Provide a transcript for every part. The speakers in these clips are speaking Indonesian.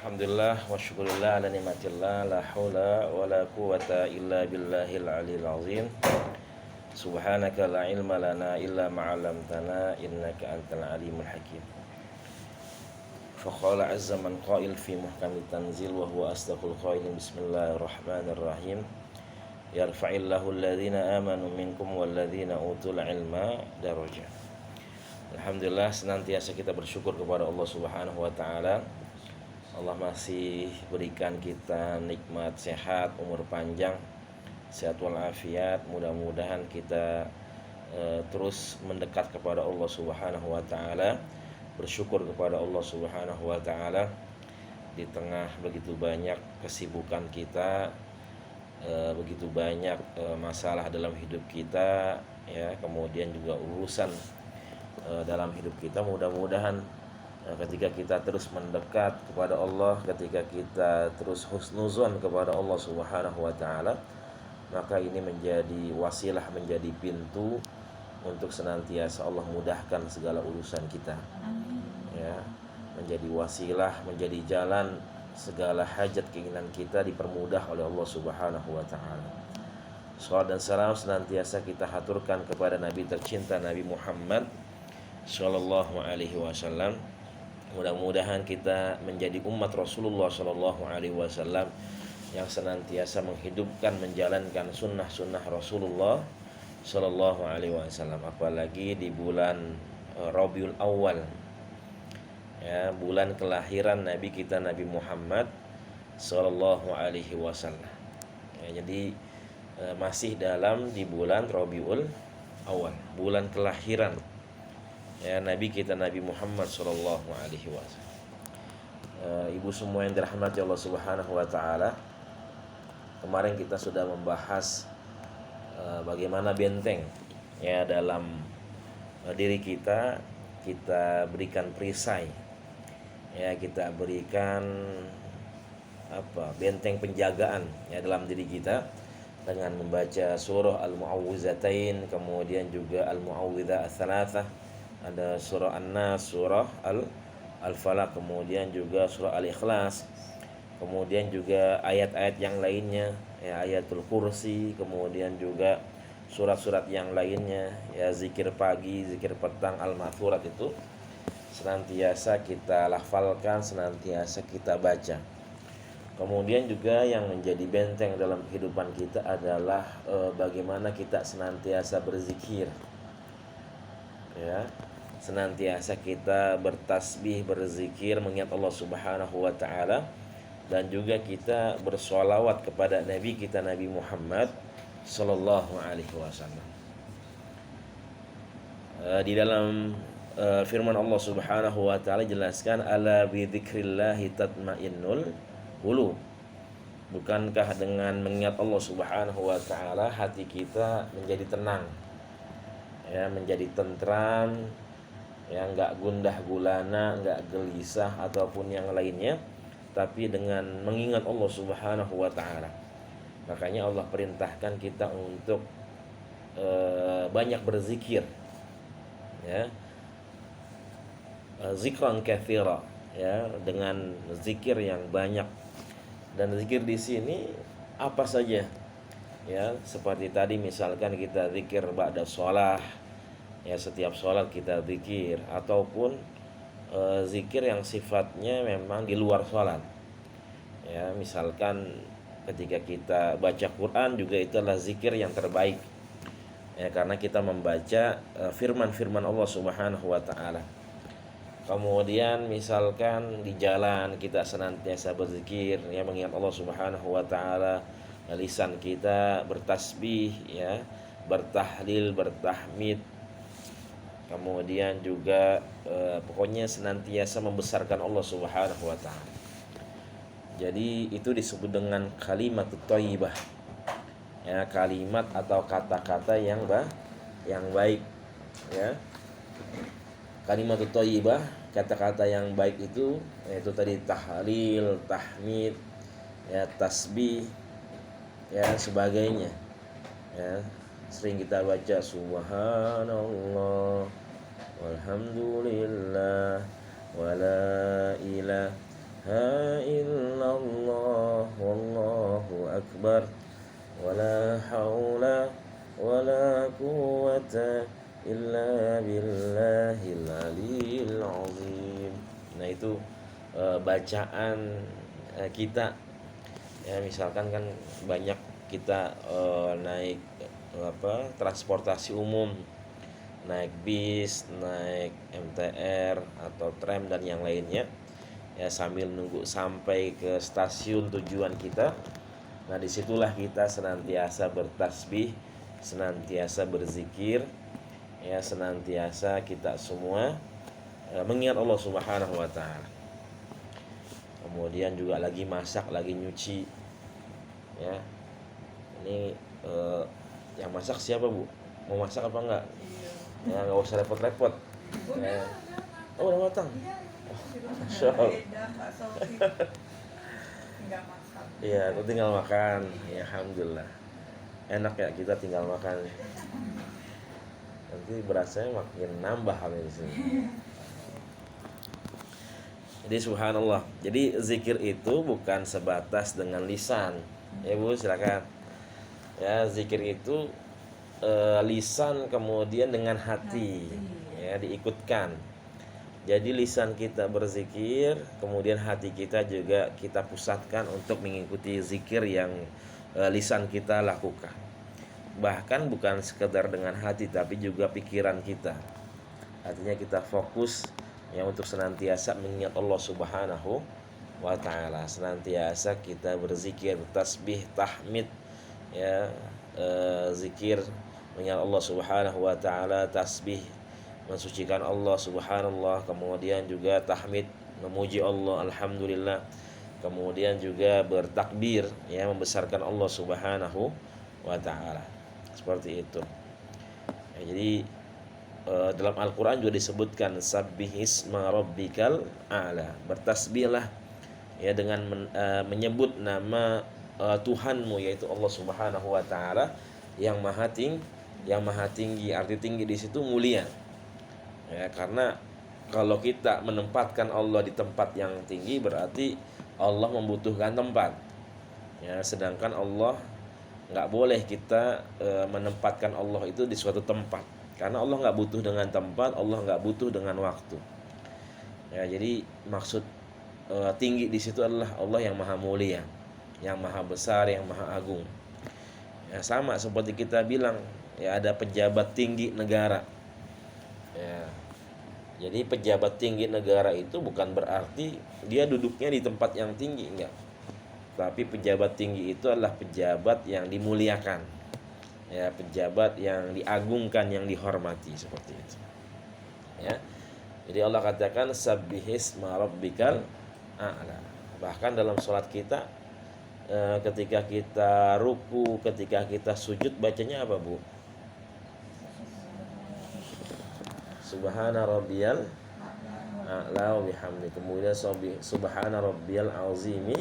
Alhamdulillah wa syukurillah ala nikmatillah la haula wa la quwata illa billahil aliyil azim. Subhanaka la ilma lana illa ma'alamtana innaka antal alimul hakim. Faqala azza man qail fi muhkamit tanzil wa huwa asdaqul qailin bismillahirrahmanirrahim. Yarfa'illahu alladhina amanu minkum walladhina utul ilma darajah. Alhamdulillah, senantiasa kita bersyukur kepada Allah Subhanahu wa taala. Allah masih berikan kita nikmat sehat, umur panjang, sehat walafiat. Mudah-mudahan kita terus mendekat kepada Allah Subhanahu wa taala, bersyukur kepada Allah Subhanahu wa taala di tengah begitu banyak kesibukan kita, begitu banyak masalah dalam hidup kita, ya, kemudian juga urusan dalam hidup kita. Mudah-mudahan ketika kita terus mendekat kepada Allah, ketika kita terus husnuzon kepada Allah Subhanahu wa taala, maka ini menjadi wasilah, menjadi pintu untuk senantiasa Allah mudahkan segala urusan kita. Ya, menjadi wasilah, menjadi jalan segala hajat keinginan kita dipermudah oleh Allah Subhanahu wa taala. Shalawat dan salam senantiasa kita haturkan kepada Nabi tercinta Nabi Muhammad sallallahu alaihi wasallam. Mudah-mudahan kita menjadi umat Rasulullah sallallahu alaihi wasallam yang senantiasa menghidupkan, menjalankan sunnah-sunnah Rasulullah sallallahu alaihi wasallam. Apalagi di bulan Rabiul Awal, ya, bulan kelahiran Nabi kita Nabi Muhammad sallallahu alaihi wasallam. Ya, jadi masih dalam di bulan Rabiul Awal, bulan kelahiran, ya, Nabi kita Nabi Muhammad sallallahu alaihi wasallam. Ibu semua yang dirahmati Allah Subhanahu wa taala, kemarin kita sudah membahas bagaimana benteng, ya, dalam diri kita berikan perisai, ya, kita berikan benteng penjagaan, ya, dalam diri kita dengan membaca surah Al-Mu'awwizatain, kemudian juga Al-Mu'awwidzah Ats-Tsalatsah, ada surah An-Nas, surah Al-Falaq, kemudian juga surah Al-Ikhlas, kemudian juga ayat-ayat yang lainnya, ya, ayatul kursi, kemudian juga surat-surat yang lainnya, ya, zikir pagi, zikir petang, al-ma'thurat itu senantiasa kita lafalkan, senantiasa kita baca. Kemudian juga yang menjadi benteng dalam kehidupan kita adalah bagaimana kita senantiasa berzikir, ya, senantiasa kita bertasbih, berzikir, mengingat Allah Subhanahu wa taala, dan juga kita bersolawat kepada Nabi kita Nabi Muhammad sallallahu alaihi wasallam. Di dalam firman Allah Subhanahu wa taala jelaskan, ala bi dzikrillahi tatmainnul qulub. Bukankah dengan mengingat Allah Subhanahu wa taala hati kita menjadi tenang, ya, menjadi tentram, ya, enggak gundah gulana, enggak gelisah ataupun yang lainnya, tapi dengan mengingat Allah Subhanahu wa taala. Makanya Allah perintahkan kita untuk banyak berzikir, ya, zikran katsira, ya, dengan zikir yang banyak. Dan zikir di sini apa saja, ya, seperti tadi misalkan kita zikir ba'da shalah, ya, setiap sholat kita zikir, ataupun zikir yang sifatnya memang di luar sholat, ya, misalkan ketika kita baca Quran juga itulah zikir yang terbaik, ya, karena kita membaca firman-firman Allah Subhanahu wa taala. Kemudian misalkan di jalan kita senantiasa berzikir, ya, mengingat Allah Subhanahu wa taala, lisan kita bertasbih, ya, bertahlil, bertahmid, kemudian juga pokoknya senantiasa membesarkan Allah Subhanahu wa taala. Jadi itu disebut dengan kalimat thayyibah, ya, kalimat atau kata-kata yang baik, ya. Kalimat thayyibah, kata-kata yang baik itu yaitu tadi tahlil, tahmid, ya, tasbih, ya, sebagainya, ya. Sering kita baca subhanallah walhamdulillah wala ilaha illallah wallahu akbar wala haula wala quwwata illa billahil aliyil azim. Nah itu bacaan kita ya, misalkan kan banyak kita naik transportasi umum, naik bis, naik MTR atau tram dan yang lainnya ya, sambil nunggu sampai ke stasiun tujuan kita. Nah disitulah kita senantiasa bertasbih, senantiasa berzikir ya, senantiasa kita semua mengingat Allah Subhanahu wa taala. Kemudian juga lagi masak, lagi nyuci ya. Ini yang masak siapa, Bu? Mau masak apa enggak? Ya enggak usah repot-repot ya. Oh udah matang. Masya Allah. Iya, itu tinggal makan. Ya alhamdulillah. Enak ya kita tinggal makan. Nanti berasanya makin nambah di sini. Jadi subhanallah. Jadi zikir itu bukan sebatas dengan lisan. Ya Bu, silakan. Ya, zikir itu lisan kemudian dengan hati ya diikutkan. Jadi lisan kita berzikir, kemudian hati kita juga kita pusatkan untuk mengikuti zikir yang lisan kita lakukan. Bahkan bukan sekedar dengan hati tapi juga pikiran kita. Artinya kita fokus ya untuk senantiasa mengingat Allah Subhanahu wa taala. Senantiasa kita berzikir, tasbih, tahmid ya, zikir mengingat Allah Subhanahu wa taala, tasbih mensucikan Allah subhanallah, kemudian juga tahmid memuji Allah alhamdulillah, kemudian juga bertakbir ya membesarkan Allah Subhanahu wa taala. Seperti itu. Ya, jadi dalam Al-Qur'an juga disebutkan sabbihisma rabbikal a'la. Bertasbihlah ya dengan menyebut nama Tuhanmu yaitu Allah Subhanahu wa taala yang maha tinggi. Arti tinggi di situ mulia. Ya, karena kalau kita menempatkan Allah di tempat yang tinggi berarti Allah membutuhkan tempat. Ya, sedangkan Allah nggak boleh kita menempatkan Allah itu di suatu tempat. Karena Allah nggak butuh dengan tempat, Allah nggak butuh dengan waktu. Ya, jadi maksud tinggi di situ adalah Allah yang maha mulia, yang maha besar, yang maha agung. Ya, sama seperti kita bilang ya ada pejabat tinggi negara. Ya, jadi pejabat tinggi negara itu bukan berarti dia duduknya di tempat yang tinggi, enggak. Tapi pejabat tinggi itu adalah pejabat yang dimuliakan. Ya, pejabat yang diagungkan, yang dihormati seperti itu. Ya. Jadi Allah katakan sabbihisma rabbikal a'la. Bahkan dalam sholat kita ketika kita ruku, ketika kita sujud bacanya apa, Bu? Subhana rabbiyal a'la wa bihamdi. Kemudian subhana rabbiyal azimi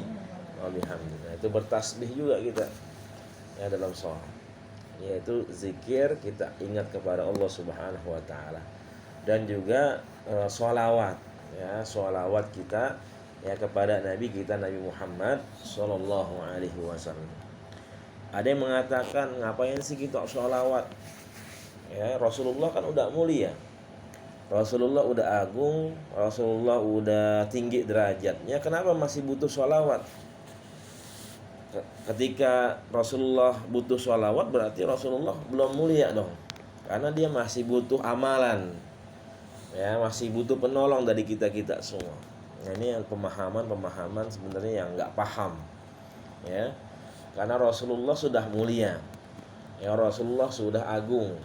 wa bihamdi. Nah, itu bertasbih juga kita ya dalam sholat. Yaitu zikir, kita ingat kepada Allah Subhanahu wa taala. Dan juga sholawat ya, sholawat kita ya kepada Nabi kita Nabi Muhammad sallallahu alaihi wasallam. Ada yang mengatakan ngapain sih kita sholawat? Ya, Rasulullah kan udah mulia. Rasulullah udah agung, Rasulullah udah tinggi derajatnya, kenapa masih butuh sholawat? Ketika Rasulullah butuh sholawat berarti Rasulullah belum mulia dong. Karena dia masih butuh amalan ya, masih butuh penolong dari kita-kita semua. Nah, ini pemahaman sebenarnya yang nggak paham ya. Karena Rasulullah sudah mulia ya, Rasulullah sudah agung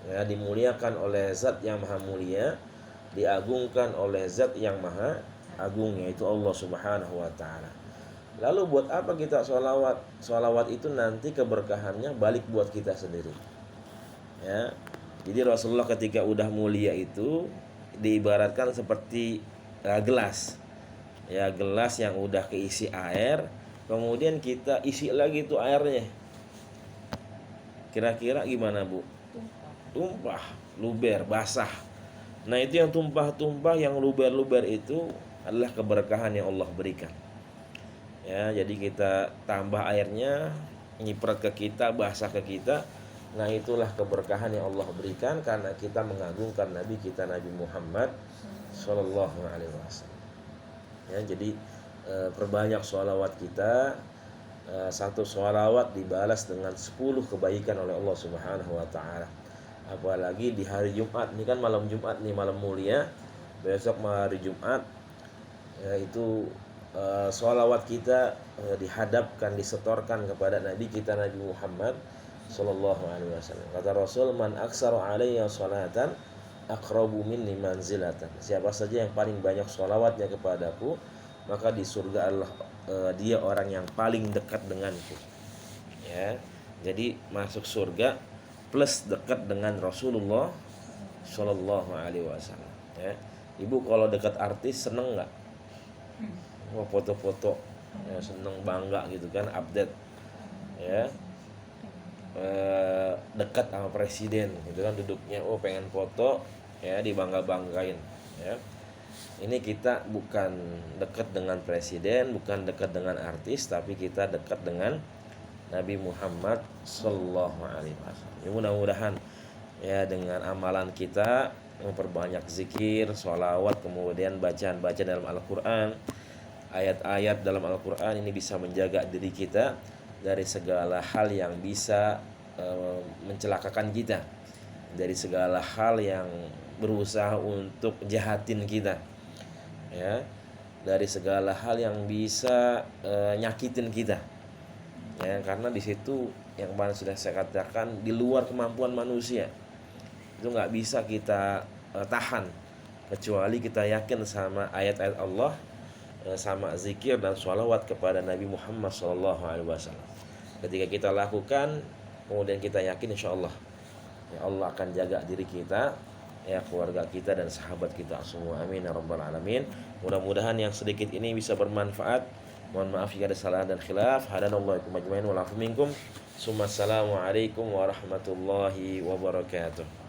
ya, dimuliakan oleh zat yang maha mulia, diagungkan oleh zat yang maha agung yaitu Allah Subhanahu wa taala. Lalu buat apa kita sholawat? Sholawat itu nanti keberkahannya balik buat kita sendiri ya. Jadi Rasulullah ketika udah mulia itu diibaratkan seperti gelas ya, gelas yang udah keisi air, kemudian kita isi lagi tuh airnya. Kira-kira gimana, Bu? Tumpah, luber, basah. Nah itu yang tumpah-tumpah, yang luber-luber itu adalah keberkahan yang Allah berikan. Ya, jadi kita tambah airnya, nyiprat ke kita, basah ke kita. Nah, itulah keberkahan yang Allah berikan karena kita mengagungkan Nabi kita, Nabi Muhammad Sallallahu Alaihi Wasallam. Ya, jadi perbanyak sholawat kita. Satu sholawat dibalas dengan 10 kebaikan oleh Allah Subhanahu Wa Taala. Apalagi di hari Jumat, ini kan malam Jumat nih, malam mulia. Besok hari Jumat, yaitu sholawat kita dihadapkan, disetorkan kepada Nabi kita, Nabi Muhammad Sallallahu Alaihi Wasallam. Kata Rasul, man aksaru alayya sholatan aqrabu minni manzilatan. Siapa saja yang paling banyak sholawatnya kepadaku, maka di surga adalah dia orang yang paling dekat denganku. Ya, jadi masuk surga plus dekat dengan Rasulullah Sallallahu Alaihi Wasallam. Ya, ibu kalau dekat artis seneng nggak? Foto-foto, ya, seneng, bangga gitu kan, update, ya, dekat sama presiden gitu kan, duduknya, pengen foto, ya, dibangga-banggain, ya. Ini kita bukan dekat dengan presiden, bukan dekat dengan artis, tapi kita dekat dengan Nabi Muhammad Sallallahu Alaihi Wasallam. Ya, mudah-mudahan ya dengan amalan kita memperbanyak zikir, sholawat, kemudian bacaan-bacaan dalam Al-Quran, ayat-ayat dalam Al-Quran ini bisa menjaga diri kita dari segala hal yang bisa mencelakakan kita, dari segala hal yang berusaha untuk jahatin kita, ya, dari segala hal yang bisa nyakitin kita, ya, karena di situ yang kemarin sudah saya katakan, di luar kemampuan manusia itu nggak bisa kita tahan, kecuali kita yakin sama ayat-ayat Allah, sama zikir dan sholawat kepada Nabi Muhammad SAW. Ketika kita lakukan, kemudian kita yakin insya Allah, ya Allah akan jaga diri kita, ya, keluarga kita dan sahabat kita semua. Amin ya rabbal alamin. Mudah-mudahan yang sedikit ini bisa bermanfaat. Mohon maaf jika ada salah dan khilaf. Hadanallahu ajmain wa lafu minkum. Assalamualaikum warahmatullahi wabarakatuh.